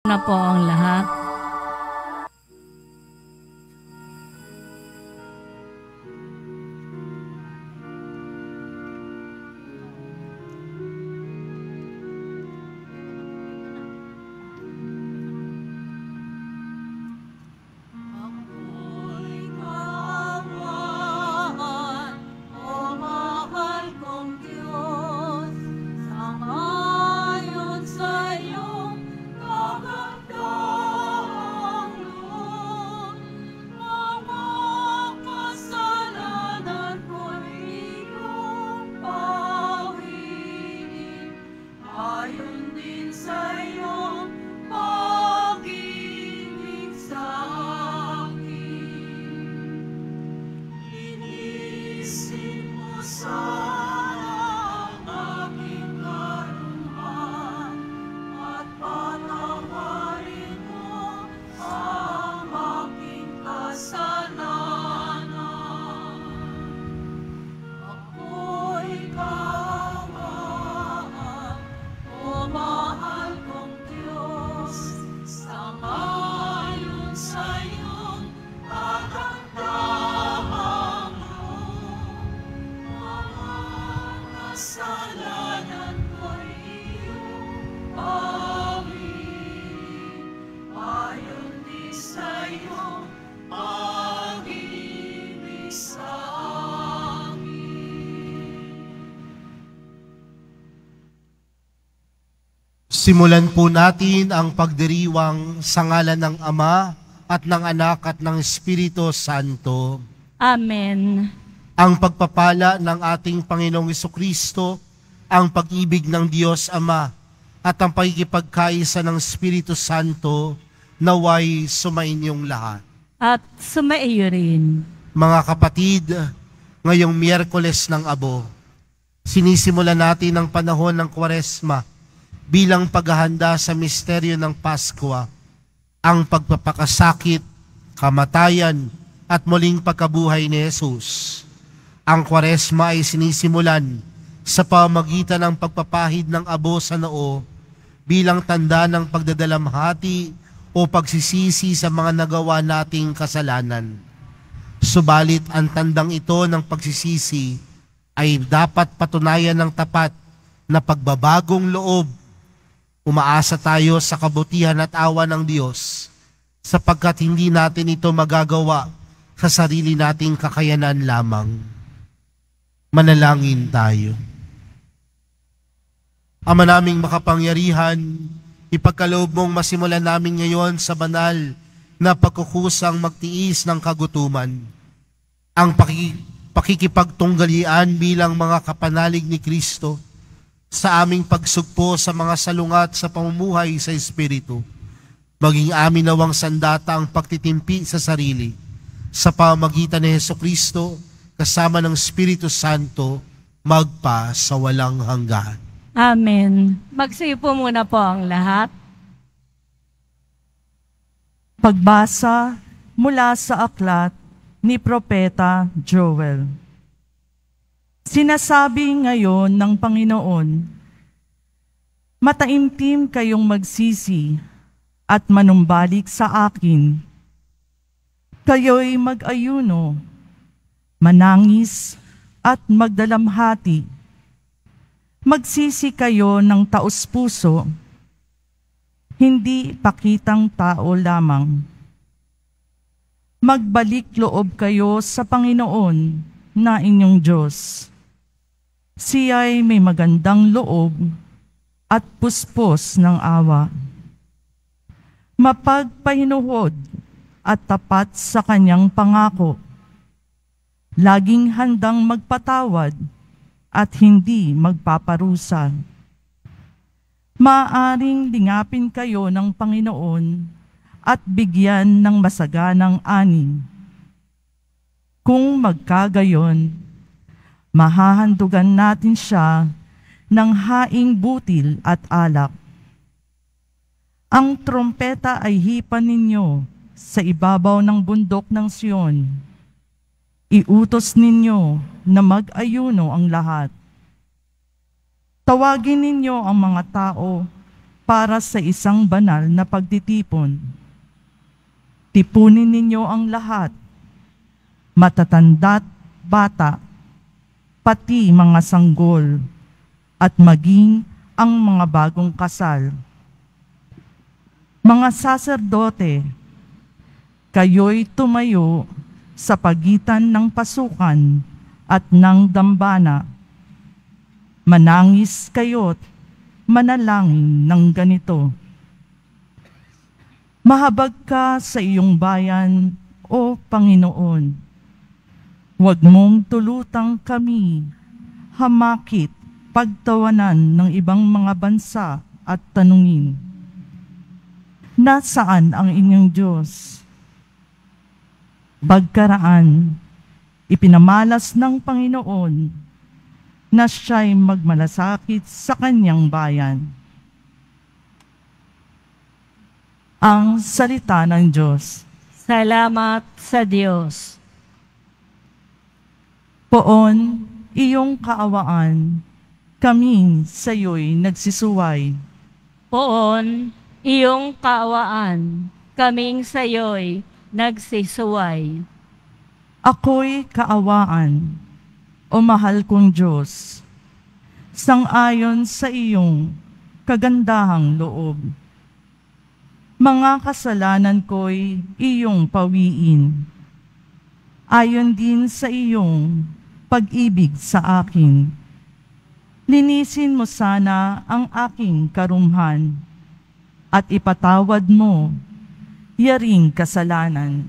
na po ang lahat. Simulan po natin ang pagdiriwang sa ngalan ng Ama at ng Anak at ng Espiritu Santo. Amen. Ang pagpapala ng ating Panginoong Jesucristo, ang pag-ibig ng Diyos Ama at ang pagkikipagkaisa ng Espiritu Santo naway sumainyong lahat. At sumaiyo rin. Mga kapatid, ngayong Miyerkules ng Abo, sinisimula natin ang panahon ng Kwaresma bilang paghahanda sa misteryo ng Pasko, ang pagpapakasakit, kamatayan, at muling pagkabuhay ni Jesus. Ang Kwaresma ay sinisimulan sa pamamagitan ng pagpapahid ng abo sa noo bilang tanda ng pagdadalamhati o pagsisisi sa mga nagawa nating kasalanan. Subalit ang tandang ito ng pagsisisi ay dapat patunayan ng tapat na pagbabagong loob. Umaasa tayo sa kabutihan at awa ng Diyos sapagkat hindi natin ito magagawa sa sarili nating kakayanan lamang. Manalangin tayo. Ama naming makapangyarihan, ipagkaloob mong masimulan namin ngayon sa banal na pagkukusang magtiis ng kagutuman. Ang pakikipagtunggalian bilang mga kapanalig ni Kristo sa aming pagsugpo sa mga salungat sa pamumuhay sa Espiritu. Maging amin nawang sandata ang pagtitimpi sa sarili sa pamamagitan ni Jesucristo kasama ng Espiritu Santo magpa sa walang hanggan. Amen. Magsayo po muna po ang lahat. Pagbasa mula sa aklat ni Propeta Joel. Sinasabi ngayon ng Panginoon, mataimtim kayong magsisi at manumbalik sa akin. Kayo'y mag-ayuno, manangis at magdalamhati. Magsisi kayo ng taos-puso, hindi pakitang tao lamang. Magbalik loob kayo sa Panginoon na inyong Diyos. Siya'y may magandang loob at puspos ng awa. Mapagpahinuhod at tapat sa kanyang pangako. Laging handang magpatawad at hindi magpaparusa. Maaring lingapin kayo ng Panginoon at bigyan ng masaganang ani. Kung magkagayon, mahahandugan natin siya ng haing butil at alak. Ang trompeta ay hipan ninyo sa ibabaw ng bundok ng Sion. Iutos ninyo na mag-ayuno ang lahat. Tawagin ninyo ang mga tao para sa isang banal na pagtitipon. Tipunin ninyo ang lahat, matatanda't bata, pati mga sanggol, at maging ang mga bagong kasal. Mga saserdote, kayo'y tumayo sa pagitan ng pasukan at ng dambana. Manangis kayo't manalangin ng ganito: Mahabag ka sa iyong bayan, O Panginoon. Huwag mong tulutang kami hamakit pagtawanan ng ibang mga bansa at tanungin, nasaan ang inyong Diyos? Bagkaraan, ipinamalas ng Panginoon na siya'y magmalasakit sa kanyang bayan. Ang salita ng Diyos. Salamat sa Diyos. Poon, iyong kaawaan, kaming sa'yo'y nagsisuway. Poon, iyong kaawaan, kaming sayo'y nagsisuway. Ako'y kaawaan, o mahal kong Diyos, sang-ayon sa iyong kagandahang loob. Mga kasalanan ko'y iyong pawiin, ayon din sa iyong pag-ibig sa akin. Linisin mo sana ang aking karumhan at ipatawad mo yaring kasalanan.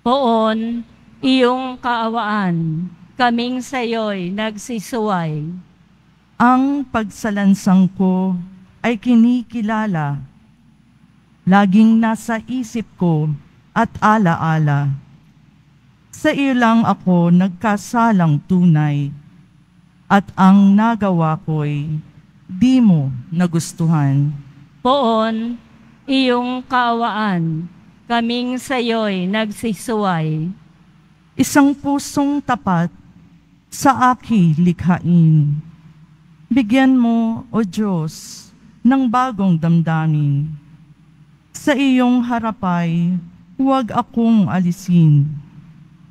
Poon, iyong kaawaan, kaming sayo'y nagsisuway. Ang pagsalansang ko ay kinikilala, laging nasa isip ko at alaala. Sa iyo lang ako nagkasalang tunay, at ang nagawa ko'y di mo nagustuhan. Poon, iyong kaawaan, kaming sayo'y nagsisuway. Isang pusong tapat sa aki likhain. Bigyan mo, O Diyos, ng bagong damdamin. Sa iyong harapay, huwag akong alisin.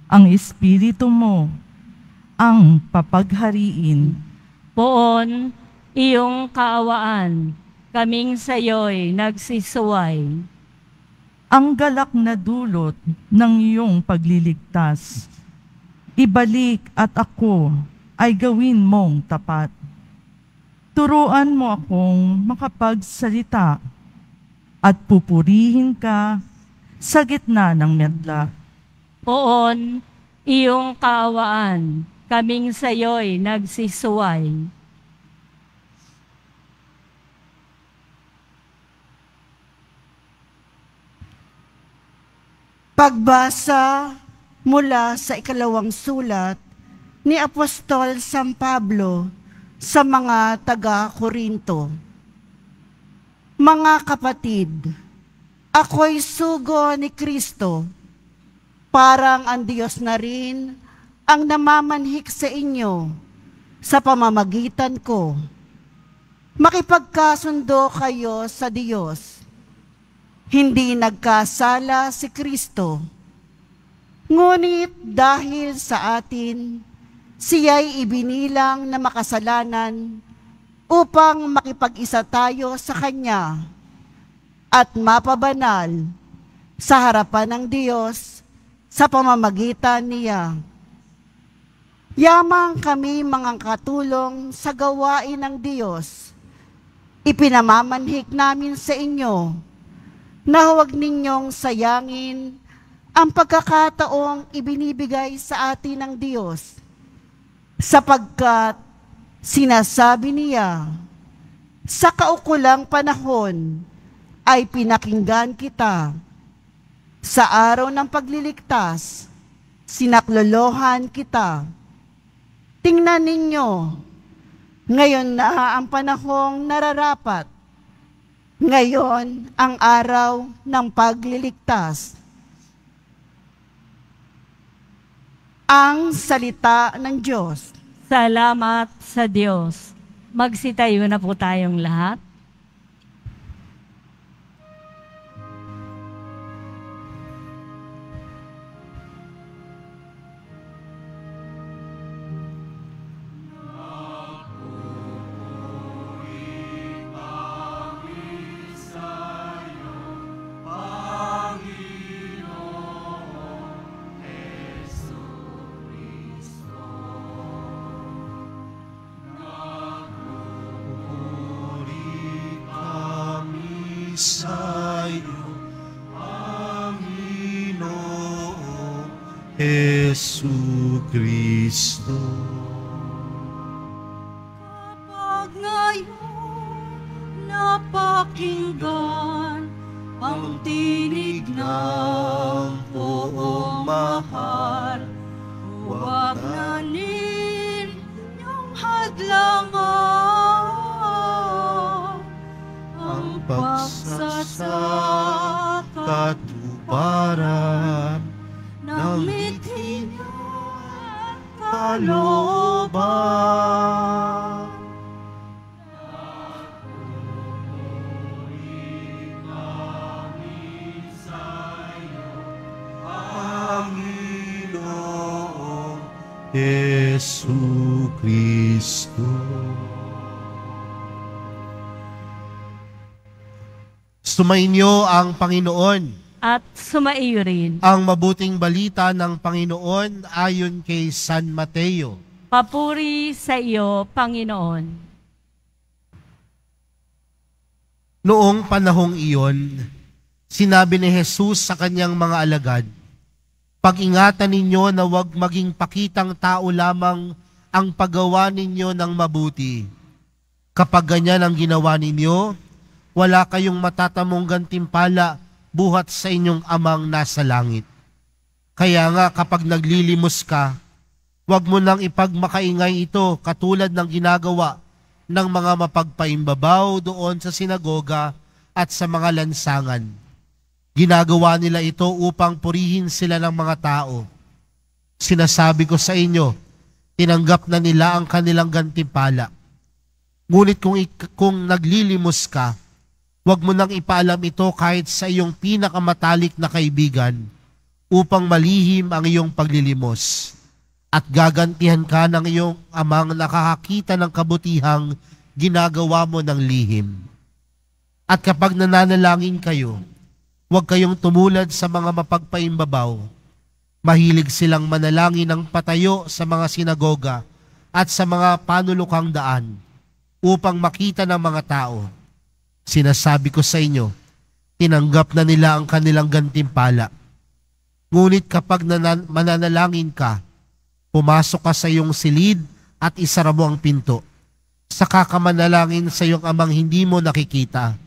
Ang Espiritu mo ang papaghariin. Poon, iyong kaawaan, kaming sayo'y nagsisuway. Ang galak na dulot ng iyong pagliligtas, ibalik at ako ay gawin mong tapat. Turuan mo akong makapagsalita at pupurihin ka sa gitna ng medla. Poon, iyong kaawaan, kaming sayo'y nagsisuway. Pagbasa mula sa ikalawang sulat ni Apostol San Pablo sa mga taga-Korinto. Mga kapatid, ako'y sugo ni Kristo, parang ang Diyos na rin ang namamanhik sa inyo sa pamamagitan ko. Makipagkasundo kayo sa Diyos. Hindi nagkasala si Kristo. Ngunit dahil sa atin, siya'y ibinilang na makasalanan upang makipag-isa tayo sa Kanya at mapabanal sa harapan ng Diyos sa pamamagitan niya. Yamang kami mga katulong sa gawain ng Diyos, ipinamamanhik namin sa inyo na huwag ninyong sayangin ang pagkakataong ibinibigay sa atin ng Diyos, sapagkat sinasabi niya, sa kaukulang panahon ay pinakinggan kita. Sa araw ng pagliligtas, sinaklolohan kita. Tingnan ninyo, ngayon na ang panahong nararapat. Ngayon ang araw ng pagliligtas. Ang salita ng Diyos. Salamat sa Diyos. Magsitayo na po tayong lahat. Panginoong Jesucristo. Kapag ngayon napakinggan ang tinig ng poong mahal, huwag na ninyong hadlangan ang pagsasakatuparan ng miting kalooban. Panginoong Jesucristo. Sumainyo ang Panginoon. at sumaiyo rin. Ang mabuting balita ng Panginoon ayon kay San Mateo. Papuri sa iyo, Panginoon. Noong panahong iyon, sinabi ni Jesus sa kanyang mga alagad, "Pag-ingatan ninyo na huwag maging pakitang tao lamang ang paggawa ninyo ng mabuti. Kapag ganyan ang ginawa ninyo, wala kayong matatamong gantimpala buhat sa inyong amang nasa langit. Kaya nga kapag naglilimos ka, huwag mo nang ipagmakaingay ito katulad ng ginagawa ng mga mapagpaimbabaw doon sa sinagoga at sa mga lansangan. Ginagawa nila ito upang purihin sila ng mga tao. Sinasabi ko sa inyo, tinanggap na nila ang kanilang gantimpala. Ngunit kung naglilimos ka, huwag mo nang ipaalam ito kahit sa iyong pinakamatalik na kaibigan upang malihim ang iyong paglilimos. At gagantihan ka ng iyong amang nakakakita ng kabutihang ginagawa mo ng lihim. At kapag nananalangin kayo, huwag kayong tumulad sa mga mapagpaimbabaw. Mahilig silang manalangin ng patayo sa mga sinagoga at sa mga panulukang daan upang makita ng mga tao. Sinasabi ko sa inyo, tinanggap na nila ang kanilang gantimpala. Ngunit kapag mananalangin ka, pumasok ka sa iyong silid at isara mo ang pinto. Saka ka manalangin sa iyong amang hindi mo nakikita.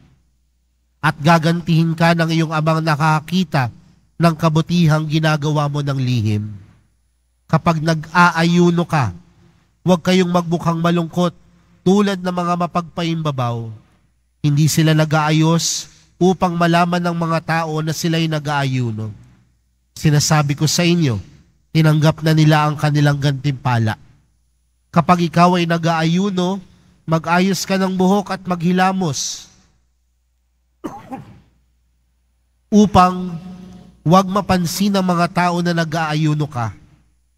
At gagantihin ka ng iyong amang nakakita ng kabutihang ginagawa mo ng lihim. Kapag nag-aayuno ka, huwag kayong magmukhang malungkot tulad ng mga mapagpaimbabaw. Hindi sila nag-aayos upang malaman ng mga tao na sila'y nag-aayuno. Sinasabi ko sa inyo, tinanggap na nila ang kanilang gantimpala. Kapag ikaw ay nag-aayuno, mag-ayos ka ng buhok at maghilamos upang huwag mapansin ng mga tao na nag-aayuno ka.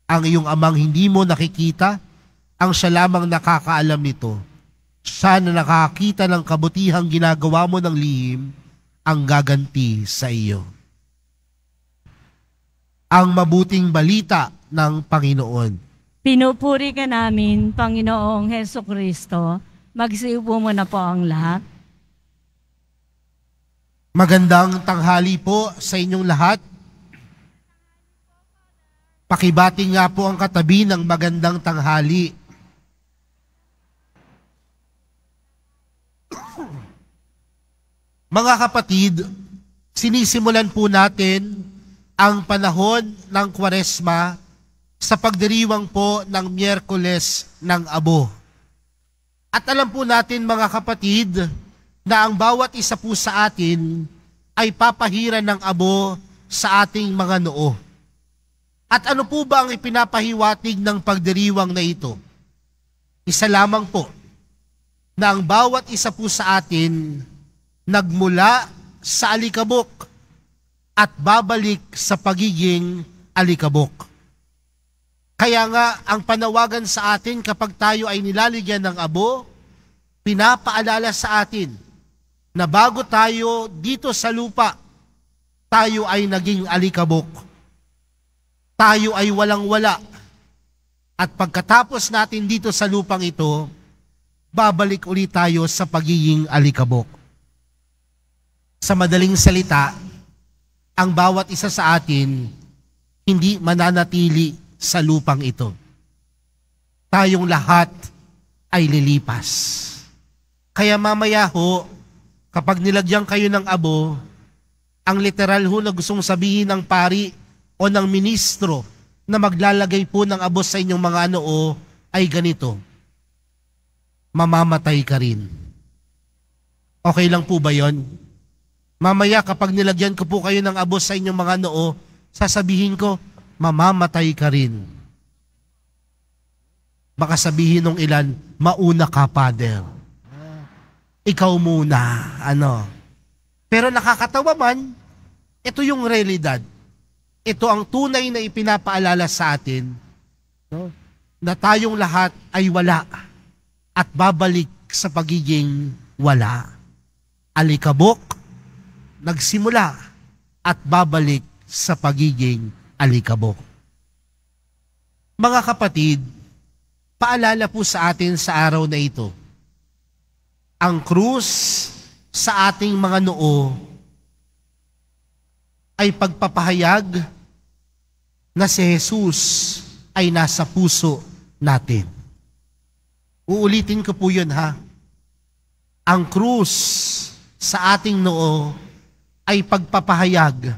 Ang iyong amang hindi mo nakikita, ang siya lamang nakakaalam nito. Siya na nakakita ng kabutihang ginagawa mo ng lihim, ang gaganti sa iyo." Ang mabuting balita ng Panginoon. Pinupuri ka namin, Panginoong Hesukristo. Magsiupo muna po ang lahat. Magandang tanghali po sa inyong lahat. Pakibati nga po ang katabi ng magandang tanghali. Mga kapatid, sinisimulan po natin ang panahon ng Kwaresma sa pagdiriwang po ng Miyerkules ng Abo. At alam po natin mga kapatid na ang bawat isa po sa atin ay papahiran ng abo sa ating mga noo. At ano po ba ang ipinapahiwatig ng pagdiriwang na ito? Isa lamang po, na ang bawat isa po sa atin nagmula sa alikabok at babalik sa pagiging alikabok. Kaya nga, ang panawagan sa atin kapag tayo ay nilaligyan ng abo, pinapaalala sa atin na bago tayo dito sa lupa, tayo ay naging alikabok. Tayo ay walang-wala. At pagkatapos natin dito sa lupang ito, babalik ulit tayo sa pagiging alikabok. Sa madaling salita, ang bawat isa sa atin hindi mananatili sa lupang ito. Tayong lahat ay lilipas. Kaya mamaya ho, kapag nilagyan kayo ng abo, ang literal ho na gustong sabihin ng pari o ng ministro na maglalagay po ng abo sa inyong mga noo ay ganito: mamamatay ka rin. Okay lang po ba yon? Mamaya kapag nilagyan ko po kayo ng abo sa inyong mga noo, sasabihin ko, mamamatay ka rin. Baka sabihin ng ilan, mauna ka, Father. Ikaw muna, Pero nakakatawa man, ito yung realidad. Ito ang tunay na ipinapaalala sa atin, na tayong lahat ay wala at babalik sa pagiging wala. Alikabok, nagsimula at babalik sa pagiging alikabok. Mga kapatid, paalala po sa atin sa araw na ito, ang krus sa ating mga noo ay pagpapahayag na si Jesus ay nasa puso natin. Uulitin ko po yun ha. Ang krus sa ating noo ay pagpapahayag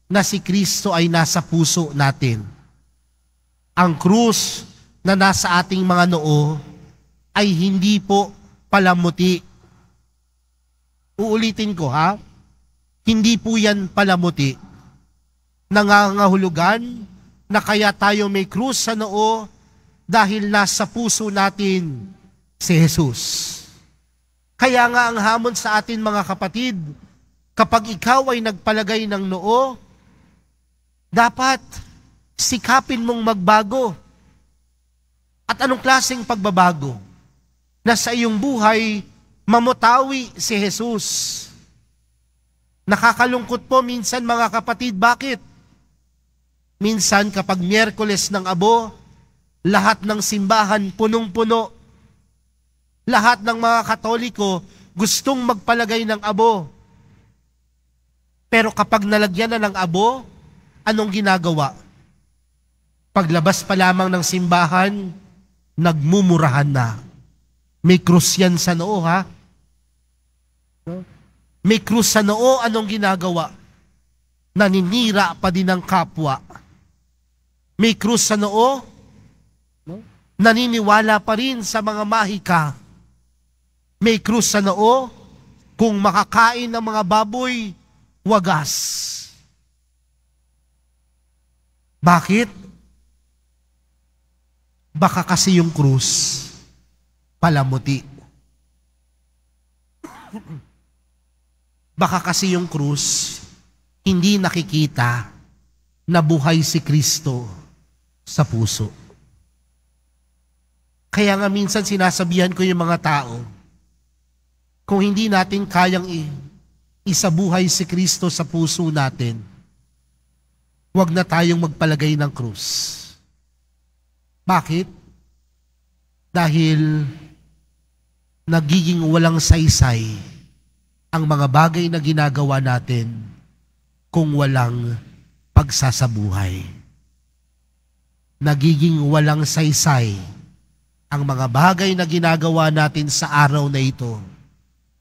na si Kristo ay nasa puso natin. Ang krus na nasa ating mga noo ay hindi po palamuti. Uulitin ko ha, hindi po yan palamuti. Nangangahulugan na kaya tayo may krus sa noo dahil nasa puso natin si Jesus. Kaya nga ang hamon sa atin mga kapatid, kapag ikaw ay nagpalagay ng noo, dapat sikapin mong magbago. At anong klaseng pagbabago? Na sa iyong buhay, mamutawi si Jesus. Nakakalungkot po minsan mga kapatid, bakit? Minsan kapag Miyerkules ng Abo, lahat ng simbahan punong-puno. Lahat ng mga Katoliko gustong magpalagay ng abo. Pero kapag nalagyan na ng abo, anong ginagawa? Paglabas pa lamang ng simbahan, nagmumurahan na. May krus yan sa noo, ha? May krus sa noo, anong ginagawa? Naninira pa din ng kapwa. May krus sa noo, naniniwala pa rin sa mga mahika. May krus sa noo, kung makakain ng mga baboy, wagas. Bakit? Baka kasi yung krus palamuti. Baka kasi yung krus hindi nakikita na buhay si Kristo sa puso. Kaya nga minsan sinasabihan ko yung mga tao, kung hindi natin kayang isabuhay si Kristo sa puso natin, huwag na tayong magpalagay ng krus. Bakit? Dahil nagiging walang saysay ang mga bagay na ginagawa natin kung walang pagsasabuhay. Nagiging walang saysay ang mga bagay na ginagawa natin sa araw na ito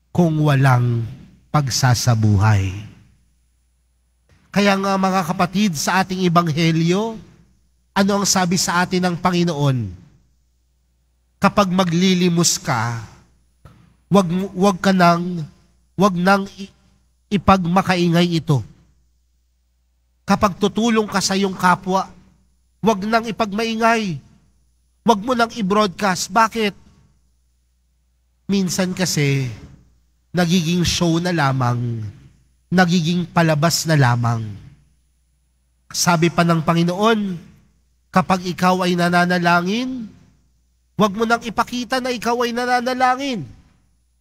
kung walang pagsasabuhay. Kaya nga mga kapatid, sa ating ebanghelyo, ano ang sabi sa atin ng Panginoon? Kapag maglilimos ka, wag nang ipagmakaingay ito. Kapag tutulong ka sa iyong kapwa, wag nang ipagmaingay. Wag mo nang i-broadcast. Bakit? Minsan kasi, nagiging show na lamang, nagiging palabas na lamang. Sabi pa ng Panginoon, kapag ikaw ay nananalangin, wag mo nang ipakita na ikaw ay nananalangin.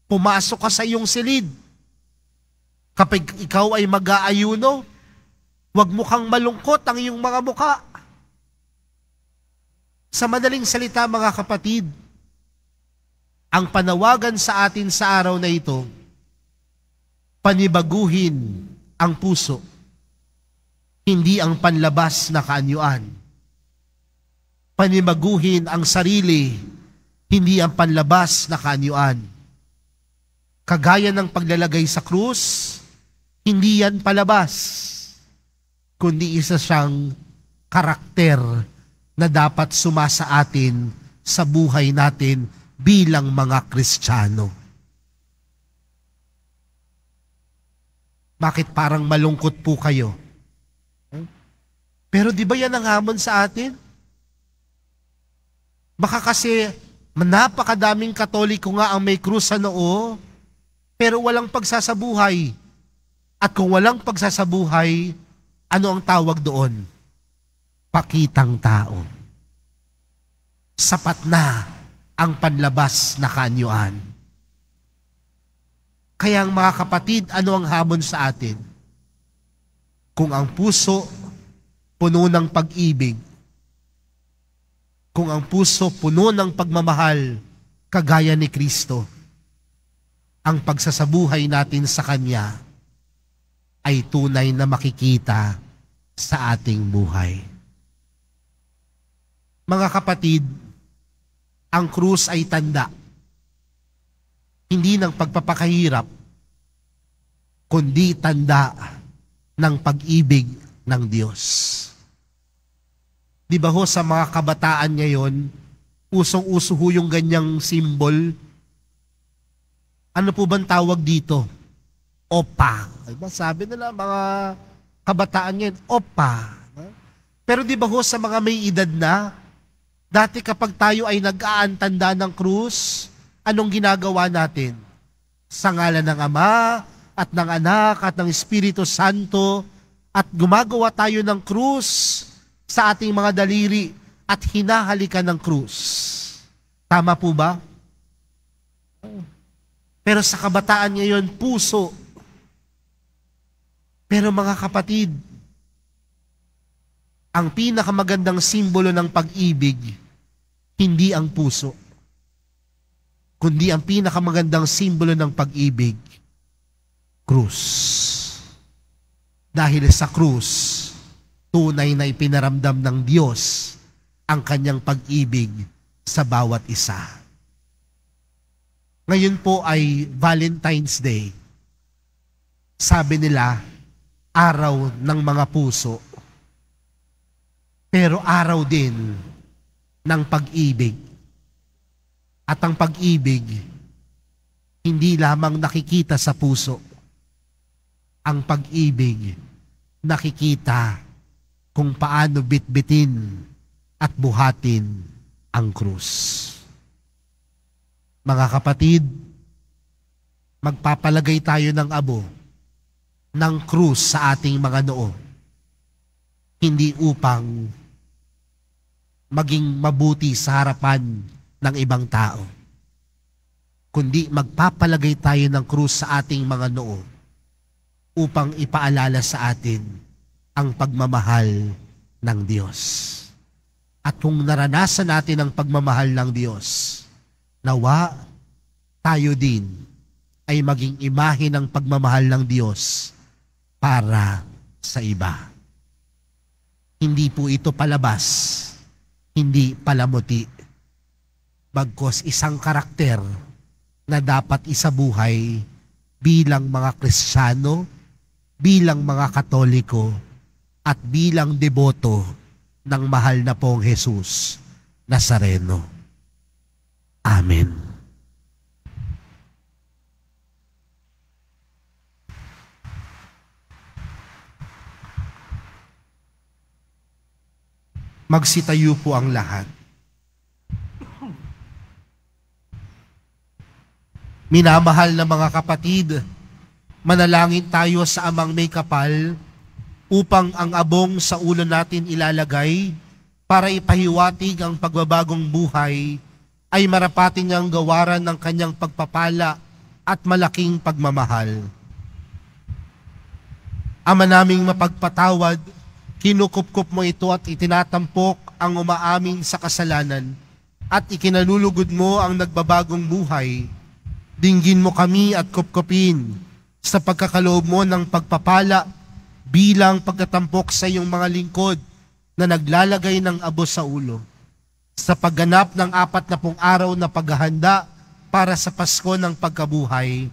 Pumasok ka sa iyong silid. Kapag ikaw ay mag-aayuno, wag mo kang malungkot ang iyong mga muka. Sa madaling salita mga kapatid, ang panawagan sa atin sa araw na ito, Panibaguhin ang puso, hindi ang panlabas na kaanyuan. Panibaguhin ang sarili, hindi ang panlabas na kaanyuan. Kagaya ng paglalagay sa krus, hindi yan palabas, kundi isa siyang karakter na dapat sumasa atin sa buhay natin bilang mga Kristiyano. Bakit parang malungkot po kayo? Pero di ba yan ang hamon sa atin? Baka kasi napakadaming Katoliko nga ang may krus sa noo, pero walang pagsasabuhay. At kung walang pagsasabuhay, ano ang tawag doon? Pakitang tao. Sapat na ang panlabas na kaanyuan. Kaya ang mga kapatid, ano ang hamon sa atin? Kung ang puso puno ng pag-ibig, kung ang puso puno ng pagmamahal, kagaya ni Kristo, ang pagsasabuhay natin sa Kanya ay tunay na makikita sa ating buhay. Mga kapatid, ang krus ay tanda, hindi ng pagpapakahirap, kundi tanda ng pag-ibig ng Diyos. Di ba ho sa mga kabataan ngayon, usong-uso ho yung ganyang symbol? Ano po bang tawag dito? Opa. Diba? Sabi nila mga kabataan ngayon, opa. Pero di ba ho sa mga may edad na, dati kapag tayo ay nag-aantanda ng krus, anong ginagawa natin? Sa ngalan ng Ama at ng Anak at ng Espiritu Santo, at gumagawa tayo ng krus sa ating mga daliri at hinahalikan ng krus. Tama po ba? Pero sa kabataan ngayon, puso. Pero mga kapatid, ang pinakamagandang simbolo ng pag-ibig, hindi ang puso, kundi ang pinakamagandang simbolo ng pag-ibig, krus. Dahil sa krus, tunay na ipinaramdam ng Diyos ang kanyang pag-ibig sa bawat isa. Ngayon po ay Valentine's Day. Sabi nila, araw ng mga puso. Pero araw din ng pag-ibig. At ang pag-ibig, hindi lamang nakikita sa puso. Ang pag-ibig, nakikita kung paano bitbitin at buhatin ang krus. Mga kapatid, magpapalagay tayo ng abo ng krus sa ating mga noo, hindi upang maging mabuti sa harapan ng ibang tao, kundi magpapalagay tayo ng krus sa ating mga noo upang ipaalala sa atin ang pagmamahal ng Diyos. At kung naranasan natin ang pagmamahal ng Diyos, nawa tayo din ay maging imahe ng pagmamahal ng Diyos para sa iba. Hindi po ito palabas, hindi palamuti, bagkus isang karakter na dapat isabuhay bilang mga Kristiyano, bilang mga Katoliko, at bilang deboto ng mahal na pong Jesus Nazareno. Amen. Magsitayo po ang lahat. Minamahal na mga kapatid, manalangin tayo sa Amang may kapal upang ang abong sa ulo natin ilalagay para ipahiwatig ang pagbabagong buhay ay marapating ang gawaran ng kanyang pagpapala at malaking pagmamahal. Ama naming mapagpatawad, kinukupkup mo ito at itinatampok ang umaaming sa kasalanan at ikinalulugod mo ang nagbabagong buhay. Dinggin mo kami at kupkupin sa pagkakaloob mo ng pagpapala bilang pagtatampok sa iyong mga lingkod na naglalagay ng abo sa ulo. Sa pagganap ng 40 araw na paghahanda para sa Pasko ng pagkabuhay,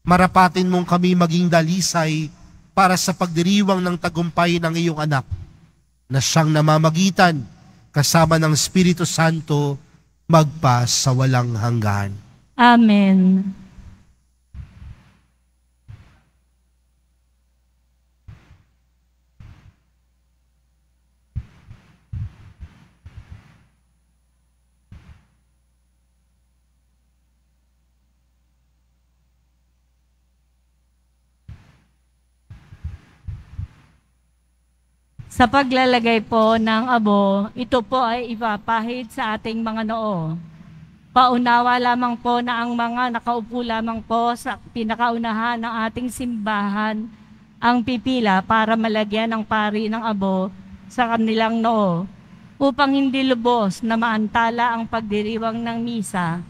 marapatin mong kami maging dalisay para sa pagdiriwang ng tagumpay ng iyong anak, na siyang namamagitan kasama ng Espiritu Santo magpa sa walang hanggan. Amen. Sa paglalagay po ng abo, ito po ay ipapahid sa ating mga noo. Paunawa lamang po na ang mga nakaupo lamang po sa pinakaunahan ng ating simbahan ang pipila para malagyan ng pari ng abo sa kanilang noo, upang hindi lubos na maantala ang pagdiriwang ng misa.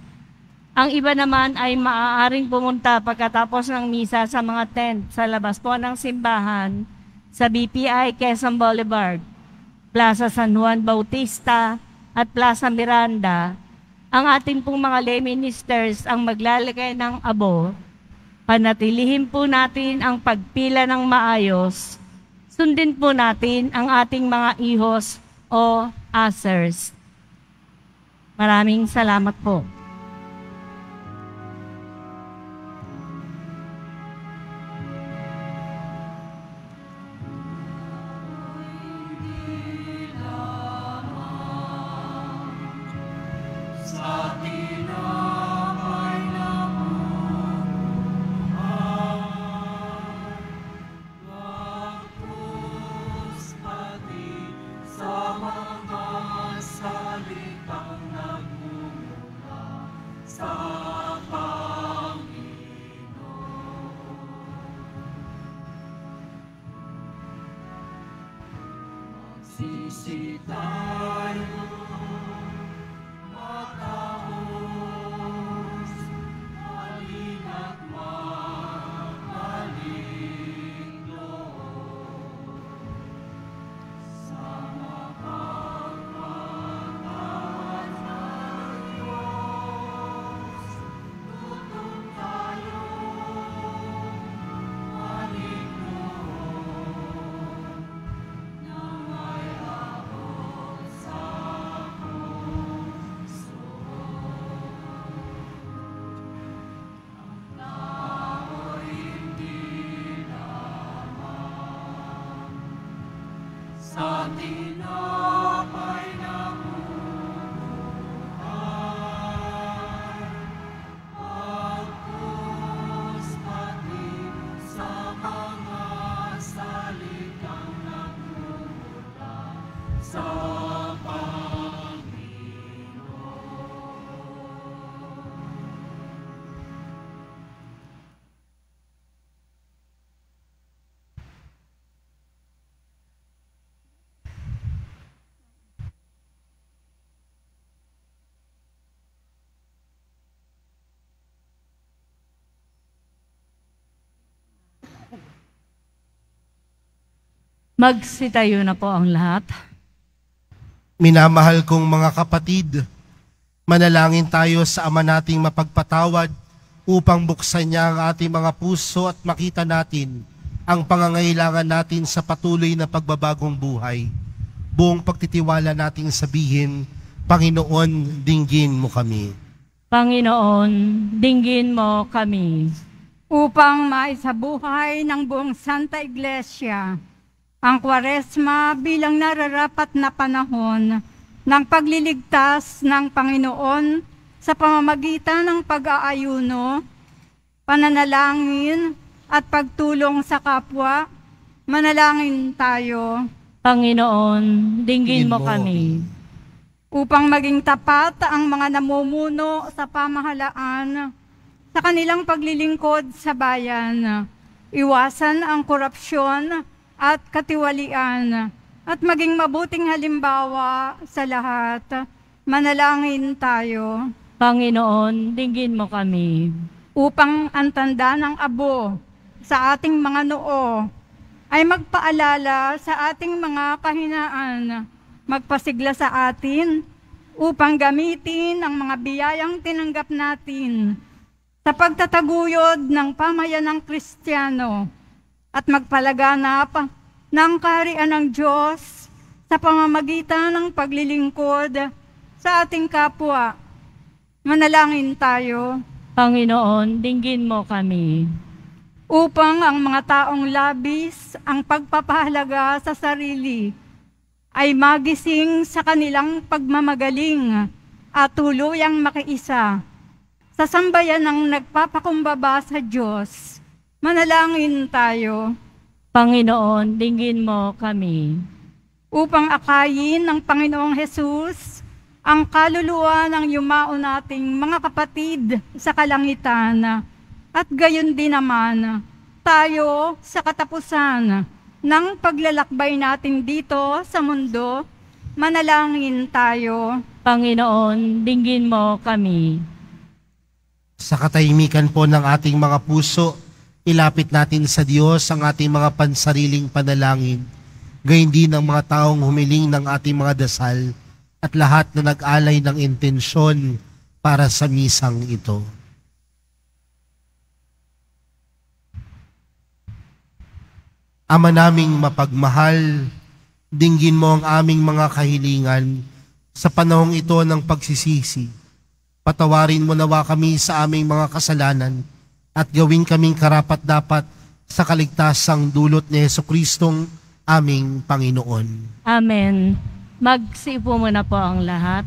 Ang iba naman ay maaaring pumunta pagkatapos ng misa sa mga tent sa labas po ng simbahan, sa BPI Quezon Boulevard, Plaza San Juan Bautista at Plaza Miranda. Ang ating pong mga lay ministers ang maglalagay ng abo. Panatilihin po natin ang pagpila ng maayos. Sundin po natin ang ating mga ihos o ushers. Maraming salamat po. Magsitayo na po ang lahat. Minamahal kong mga kapatid, manalangin tayo sa Ama nating mapagpatawad upang buksan niya ang ating mga puso at makita natin ang pangangailangan natin sa patuloy na pagbabagong buhay. Buong pagtitiwala nating sabihin, Panginoon, dinggin mo kami. Panginoon, dinggin mo kami. Upang maisabuhay ng buong Santa Iglesia ang Kwaresma bilang nararapat na panahon ng pagliligtas ng Panginoon sa pamamagitan ng pag-aayuno, pananalangin at pagtulong sa kapwa, manalangin tayo. Panginoon, dinggin mo kami. Upang maging tapat ang mga namumuno sa pamahalaan sa kanilang paglilingkod sa bayan, iwasan ang korupsyon at katiwalian, at maging mabuting halimbawa sa lahat. Manalangin tayo. Panginoon, dinggin mo kami. Upang ang tanda ng abo sa ating mga noo ay magpaalala sa ating mga kahinaan, magpasigla sa atin upang gamitin ang mga biyayang tinanggap natin sa pagtataguyod ng pamayanang Kristiyano at magpalaganap ng kaharian ng Diyos sa pamamagitan ng paglilingkod sa ating kapwa. Manalangin tayo. Panginoon, dinggin mo kami. Upang ang mga taong labis ang pagpapahalaga sa sarili ay magising sa kanilang pagmamagaling at tuluyang makiisa sa sambayan ng nagpapakumbaba sa Diyos. Manalangin tayo. Panginoon, dinggin mo kami. Upang akayin ng Panginoong Hesus ang kaluluwa ng yumao nating mga kapatid sa kalangitan, at gayon din naman tayo sa katapusan ng paglalakbay natin dito sa mundo, manalangin tayo. Panginoon, dinggin mo kami. Sa katahimikan po ng ating mga puso, ilapit natin sa Diyos ang ating mga pansariling panalangin, gayon din ang mga taong humiling ng ating mga dasal at lahat na nag-alay ng intensyon para sa misang ito. Ama naming mapagmahal, dinggin mo ang aming mga kahilingan sa panahong ito ng pagsisisi. Patawarin mo nawa kami sa aming mga kasalanan at gawin kaming karapat-dapat sa kaligtasang dulot ni Jesucristong aming Panginoon. Amen. Magsiupo muna po ang lahat.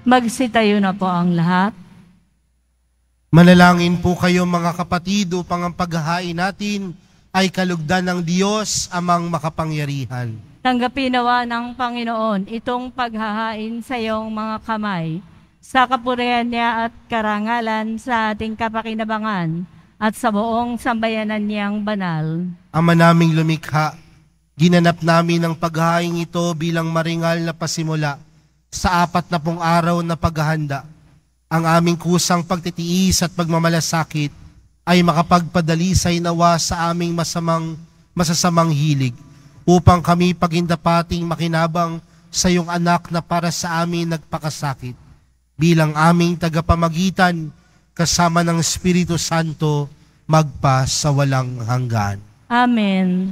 Magsitayo na po ang lahat. Manalangin po kayo mga kapatid upang ang paghahain natin ay kalugdan ng Diyos amang makapangyarihan. Tanggapin nawa ng Panginoon itong paghahain sa iyong mga kamay, sa kapurihan niya at karangalan sa ating kapakinabangan at sa buong sambayanan niyang banal. Ama naming lumikha, ginanap namin ang paghahain ito bilang maringal na pasimula sa 40 araw na paghahanda. Ang aming kusang pagtitiis at pagmamalasakit ay makapagpadalisay nawa sa aming masasamang hilig upang kami pagindapating makinabang sa iyong anak na para sa amin nagpakasakit. bilang aming tagapamagitan kasama ng Espiritu Santo magpa sa walang hanggan. Amen.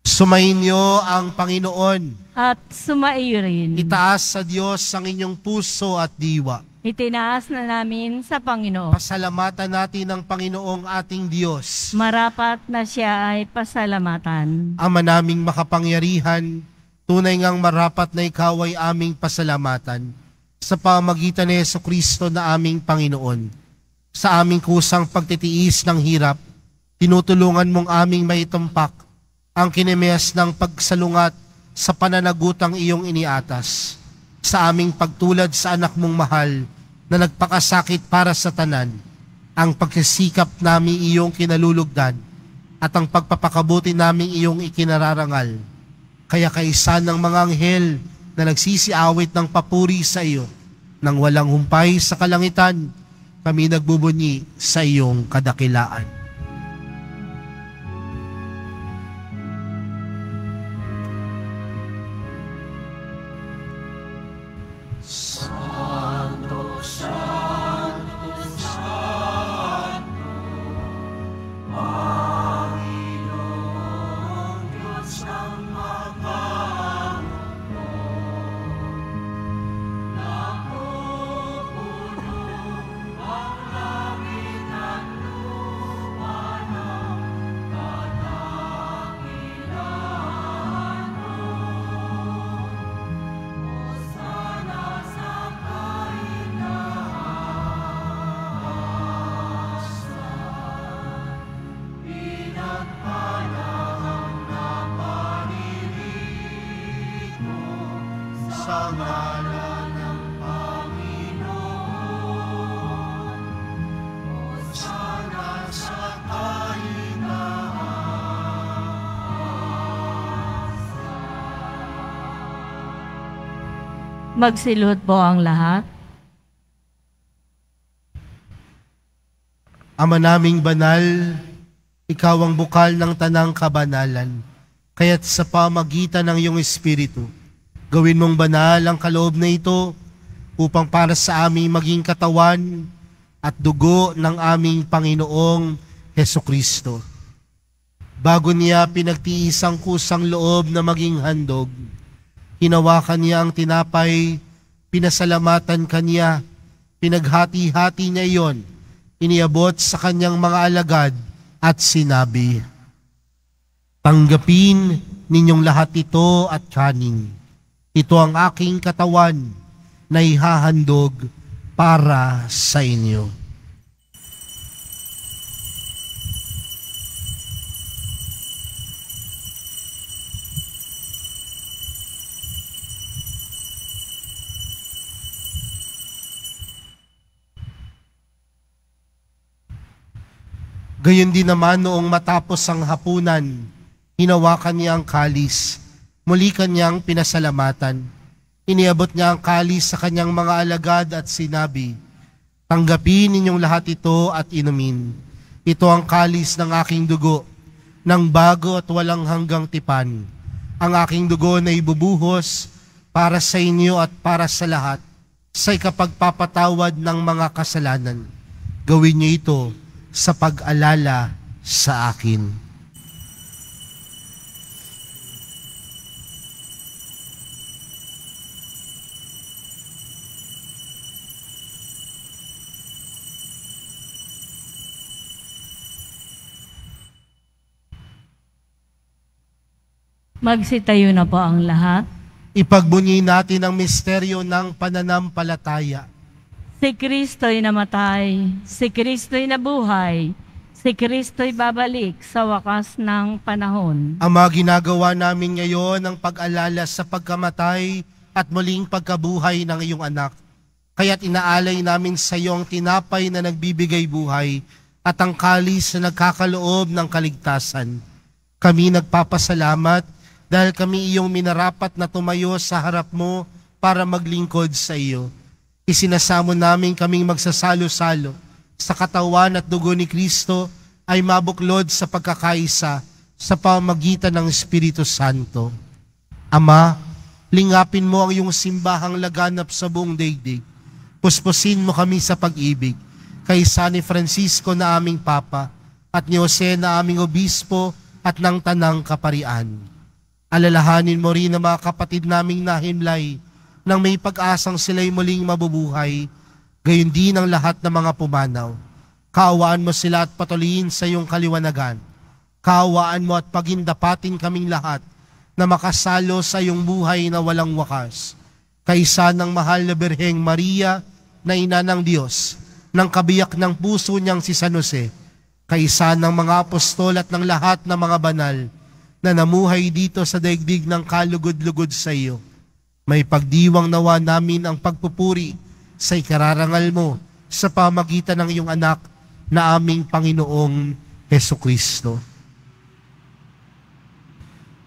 Sumainyo ang Panginoon. At sumaiyo rin. Itaas sa Diyos ang inyong puso at diwa. Itinaas na namin sa Panginoon. Pasalamatan natin ang Panginoong ating Diyos. Marapat na siya ay pasalamatan. Ama naming makapangyarihan, tunay ngang marapat na ikaw ay aming pasalamatan sa pamagitan ni Jesucristo na aming Panginoon. Sa aming kusang pagtitiis ng hirap, tinutulungan mong aming maitumpak ang kinemes ng pagsalungat sa pananagutang iyong iniatas. Sa aming pagtulad sa anak mong mahal na nagpakasakit para sa tanan, ang pagsisikap namin iyong kinalulugdan at ang pagpapakabuti namin iyong ikinararangal. Kaya kaisa ng mga anghel na nagsisiawit ng papuri sa iyo, nang walang humpay sa kalangitan, kami nagbubunyi sa iyong kadakilaan. Sa ngalan ng Panginoon, sana sa Magsilot po ang lahat. Ama naming banal, ikaw ang bukal ng tanang kabanalan, kaya't sa pamagitan ng iyong Espiritu, gawin mong banal ang kaloob na ito upang para sa aming maging katawan at dugo ng aming Panginoong Hesukristo. Bago niya pinagtiis ang kusang loob na maging handog, hinawakan niya ang tinapay, pinasalamatan kanya, pinaghati-hati niya iyon, iniabot sa kanyang mga alagad at sinabi, "Tanggapin ninyong lahat ito at kanin. Ito ang aking katawan na ihahandog para sa inyo." Gayon din naman noong matapos ang hapunan, hinawakan niya ang kalis, muli kanyang pinasalamatan. Iniabot niya ang kalis sa kanyang mga alagad at sinabi, "Tanggapin ninyong lahat ito at inumin. Ito ang kalis ng aking dugo, ng bago at walang hanggang tipan. Ang aking dugo na ibubuhos para sa inyo at para sa lahat, sa ikapagpapatawad ng mga kasalanan. Gawin niyo ito sa pag-alala sa akin." Magsitayo na po ang lahat. Ipagbunyi natin ang misteryo ng pananampalataya. Si Kristo'y namatay, si Kristo'y nabuhay, si Kristo'y babalik sa wakas ng panahon. Ama, ginagawa namin ngayon ang pag-alala sa pagkamatay at muling pagkabuhay ng iyong anak. Kaya't inaalay namin sa iyo ang tinapay na nagbibigay buhay at ang kalis na nagkakaloob ng kaligtasan. Kami nagpapasalamat dahil kami iyong minarapat na tumayo sa harap mo para maglingkod sa iyo. Isinasamo namin kaming magsasalo-salo sa katawan at dugo ni Kristo ay mabuklod sa pagkakaisa sa pamamagitan ng Espiritu Santo. Ama, Lingapin mo ang iyong simbahang laganap sa buong daigdig. Puspusin mo kami sa pag-ibig. Kay San Francisco na aming Papa, at ni Jose na aming Obispo, at ng Tanang Kaparian. Alalahanin mo rin ang mga kapatid naming nahimlay, nang may pag-asang sila'y muling mabubuhay, gayon din ang lahat ng mga pumanaw. Kaawaan mo sila at patuloyin sa iyong kaliwanagan. Kaawaan mo at pagindapatin kaming lahat na makasalo sa iyong buhay na walang wakas. Kaysa ng mahal na Birheng Maria na ina ng Diyos, ng kabiyak ng puso niyang si San Jose, kaysa ng mga apostol at ng lahat ng mga banal na namuhay dito sa daigdig ng kalugod-lugod sa iyo. May pagdiwang nawa namin ang pagpupuri sa ikararangal mo sa pamagitan ng iyong anak na aming Panginoong Hesukristo.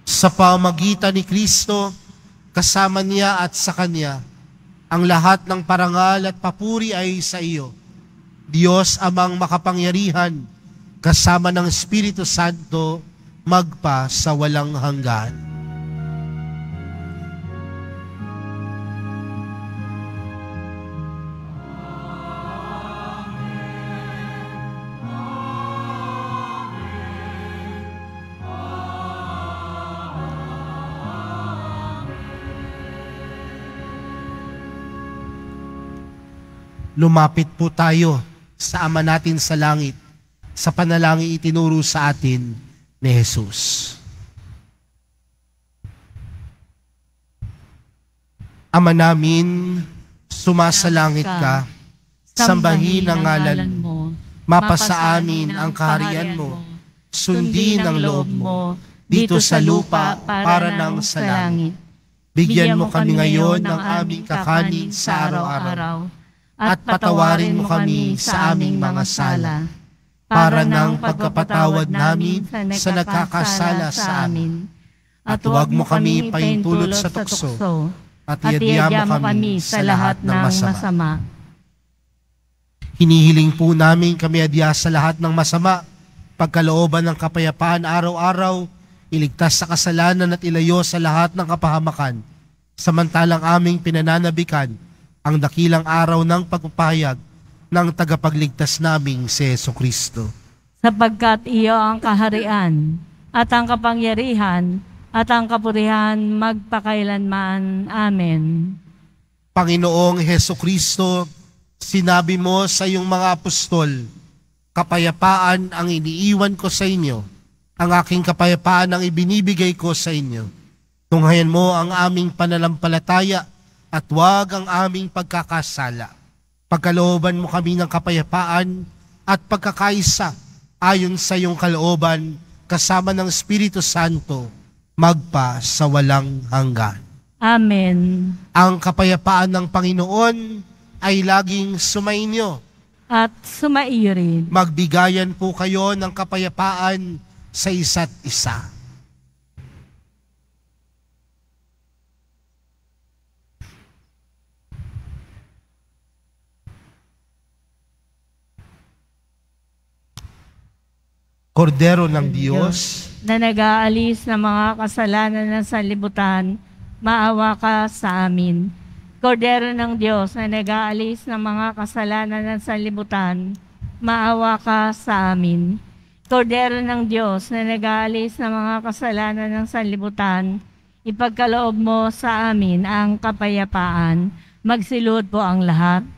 Sa pamagitan ni Kristo, kasama niya at sa Kanya, ang lahat ng parangal at papuri ay sa iyo, Diyos amang makapangyarihan, kasama ng Espiritu Santo, magpa sa walang hanggan. Lumapit po tayo sa Ama natin sa langit, sa panalangin itinuro sa atin ni Jesus. Ama namin, sumasalangit ka, sambahin ang ngalan mo, mapasa amin ang kaharian mo, sundin ang loob mo, dito sa lupa para nang sa langit. Bigyan mo kami ngayon ng aming kakanin sa araw-araw, at patawarin mo kami sa aming mga sala, para ng pagkapatawad namin sa nagkakasala sa amin. At huwag mo kami paintulot sa tukso, at iadya mo kami sa lahat ng masama. Hinihiling po namin kami adya sa lahat ng masama, pagkalooban ng kapayapaan araw-araw, iligtas sa kasalanan at ilayo sa lahat ng kapahamakan, samantalang aming pinananabikan ang dakilang araw ng pagpapahayag ng tagapagligtas naming si Jesucristo. Sapagkat iyo ang kaharian, at ang kapangyarihan, at ang kapurihan magpakailanman. Amen. Panginoong Jesucristo, sinabi mo sa iyong mga apostol, kapayapaan ang iniiwan ko sa inyo, ang aking kapayapaan ang ibinibigay ko sa inyo. Tunghayan mo ang aming pananampalataya, at huwag ang aming pagkakasala. Pagkalooban mo kami ng kapayapaan at pagkakaisa ayon sa iyong kalooban kasama ng Espiritu Santo magpa sa walang hanggan. Amen. Ang kapayapaan ng Panginoon ay laging sumainyo. At sumaiyo rin. Magbigayan po kayo ng kapayapaan sa isa't isa. Kordero ng Diyos, na nag-aalis ng mga kasalanan ng sanlibutan, maawa ka sa amin. Kordero ng Diyos na nag-aalis ng mga kasalanan ng sanlibutan, maawa ka sa amin. Kordero ng Diyos na nag-aalis ng mga kasalanan ng sanlibutan, ipagkaloob mo sa amin ang kapayapaan. Magsilod po ang lahat.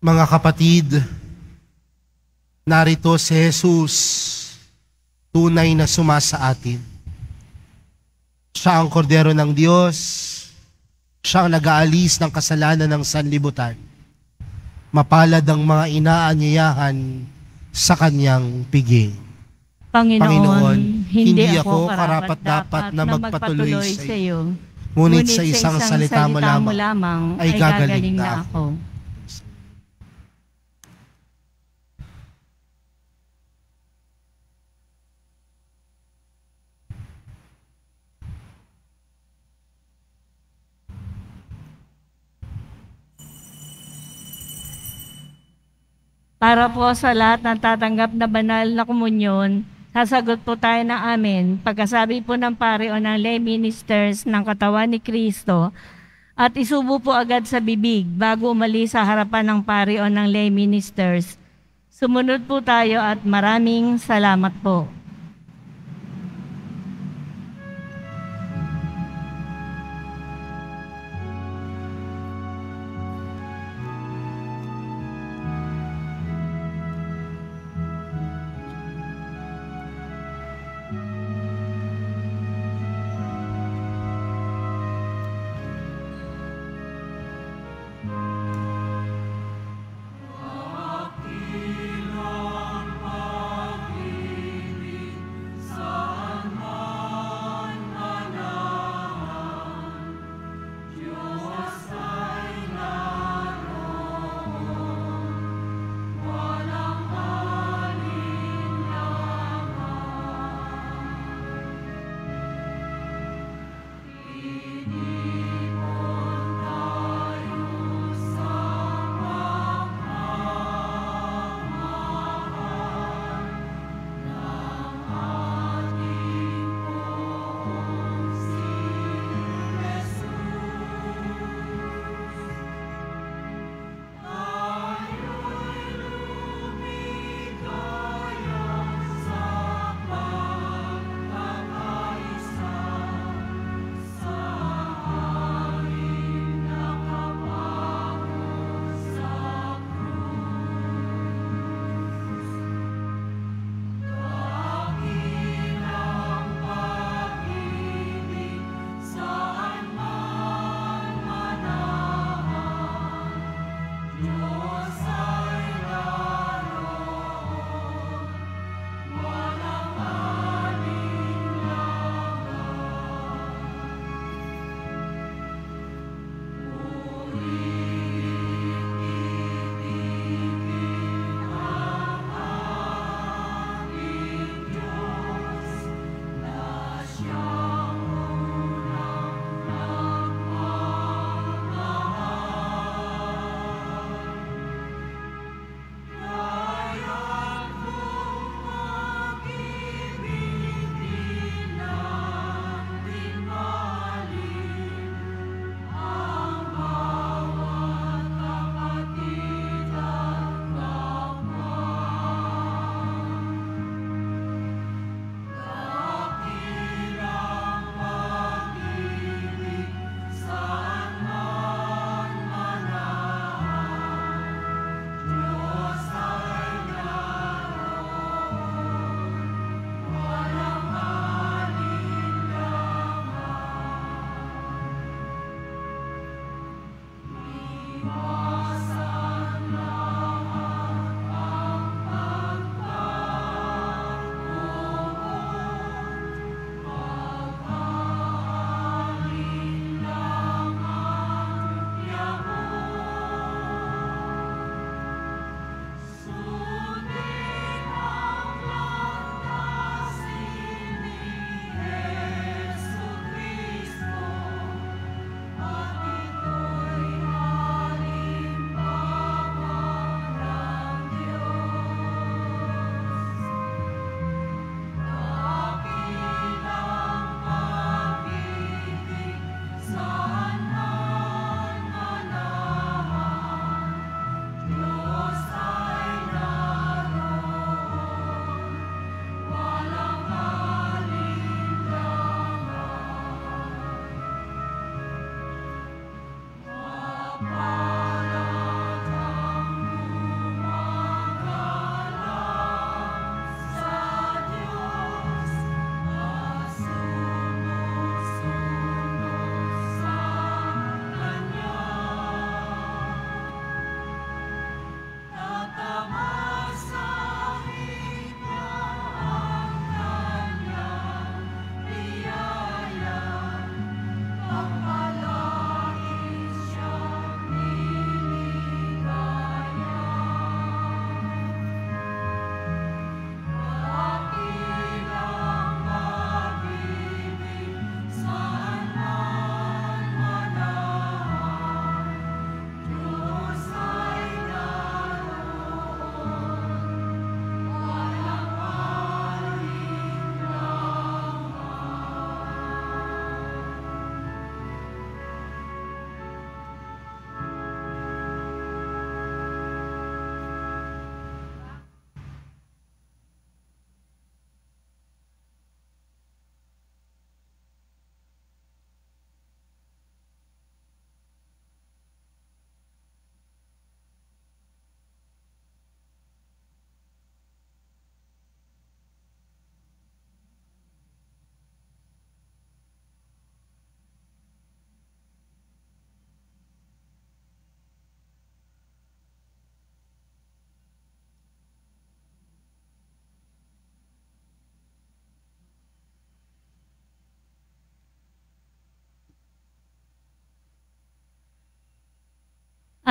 mga kapatid, narito si Jesus, tunay na sumasa atin. Siya ang kordero ng Diyos, siya ang nag-aalis ng kasalanan ng sanlibutan. Mapalad ang mga inaanyayahan sa kanyang piging. Panginoon, hindi ako karapat-dapat na magpatuloy sa iyo. Ngunit sa isang salita mo lamang ay gagaling na ako. Para po sa lahat ng tatanggap na banal na komunyon, sasagot po tayo ng amen. Pagkasabi po ng pare o ng lay ministers ng katawan ni Kristo, at isubo po agad sa bibig bago umalis sa harapan ng pare o ng lay ministers. Sumunod po tayo at maraming salamat po.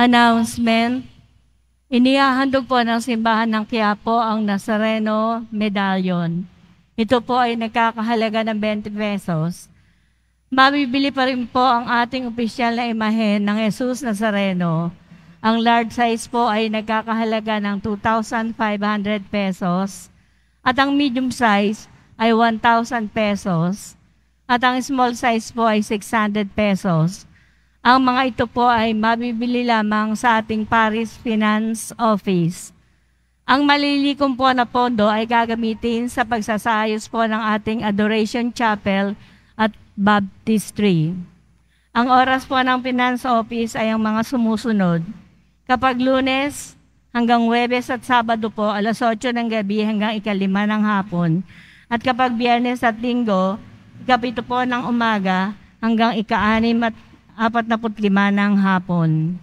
Announcement. Inihahandog po ng simbahan ng Quiapo ang Nazareno Medallion. Ito po ay nagkakahalaga ng 20 pesos. Mabibili pa rin po ang ating opisyal na imahe ng Jesus Nazareno. Ang large size po ay nagkakahalaga ng 2,500 pesos at ang medium size ay 1,000 pesos at ang small size po ay 600 pesos. Ang mga ito po ay mabibili lamang sa ating Paris Finance Office. Ang malilikom po na pondo ay gagamitin sa pagsasayos po ng ating Adoration Chapel at Baptistry. Ang oras po ng Finance Office ay ang mga sumusunod. Kapag Lunes hanggang Huwebes at Sabado po, alas 8 ng gabi hanggang 5 ng hapon. At kapag Biyernes at Linggo, 7 po ng umaga hanggang 6 at 45 ng hapon.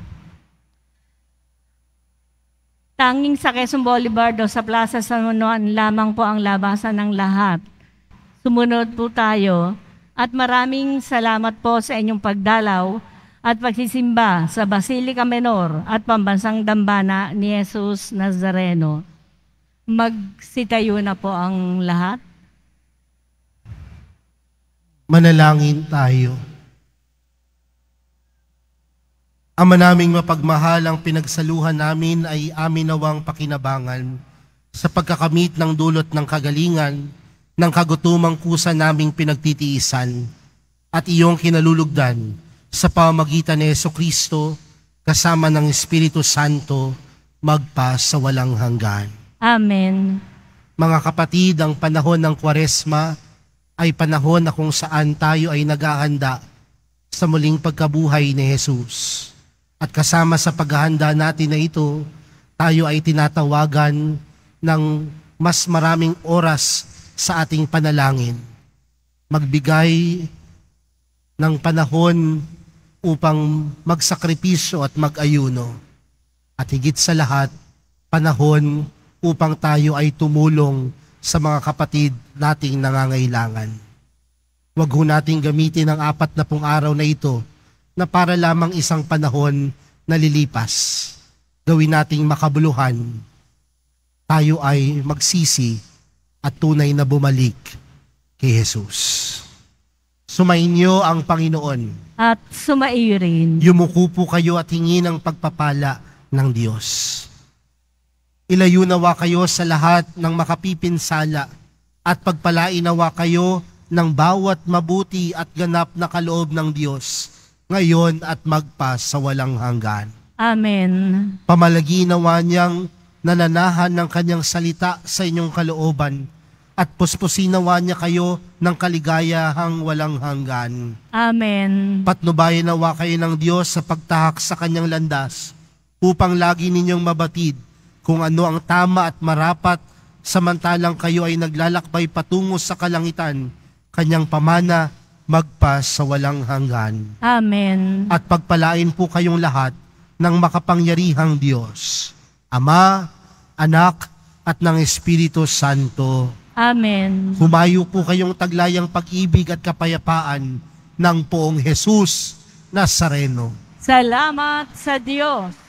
Tanging sa Quezon Boulevard o sa Plaza San Juan lamang po ang labasan ng lahat. Sumunod po tayo at maraming salamat po sa inyong pagdalaw at pagsisimba sa Basilica Menor at Pambansang Dambana ni Jesus Nazareno. Magsitayo na po ang lahat. Manalangin tayo. Ama naming mapagmahal, ang pinagsaluhan namin ay amin nawang pakinabangan sa pagkakamit ng dulot ng kagalingan, ng kagutumang kusa naming pinagtitiisan at iyong kinalulugdan sa pamamagitan ni Jesucristo kasama ng Espiritu Santo magpa sa walang hanggan. Amen. Mga kapatid, ang panahon ng Kwaresma ay panahon na kung saan tayo ay naghahanda sa muling pagkabuhay ni Jesus. At kasama sa paghahanda natin na ito, tayo ay tinatawagan ng mas maraming oras sa ating panalangin. Magbigay ng panahon upang magsakripisyo at mag-ayuno. At higit sa lahat, panahon upang tayo ay tumulong sa mga kapatid nating nangangailangan. Huwag ho nating gamitin ang 40 araw na ito na para lamang isang panahon na lilipas. Gawin nating makabuluhan. Tayo ay magsisi at tunay na bumalik kay Jesus. Sumainyo ang Panginoon. At sumaiyo rin. Yumuko po kayo at hingin ang pagpapala ng Diyos. Ilayo nawa kayo sa lahat ng makapipinsala at pagpalain nawa kayo ng bawat mabuti at ganap na kaloob ng Diyos, ngayon at magpa sa walang hanggan. Amen. Pamalagi nawa niyang nananahan ng kanyang salita sa inyong kalooban at puspusin nawa niya kayo ng kaligayahang walang hanggan. Amen. Patnubayan nawa kayo ng Diyos sa pagtahak sa kanyang landas upang lagi ninyong mabatid kung ano ang tama at marapat samantalang kayo ay naglalakbay patungo sa kalangitan, kanyang pamana magpa sa walang hanggan. Amen. At pagpalain po kayong lahat ng makapangyarihang Diyos, Ama, Anak, at ng Espiritu Santo. Amen. Humayo po kayong taglayang pag-ibig at kapayapaan ng poong Jesus Nazareno. Salamat sa Diyos.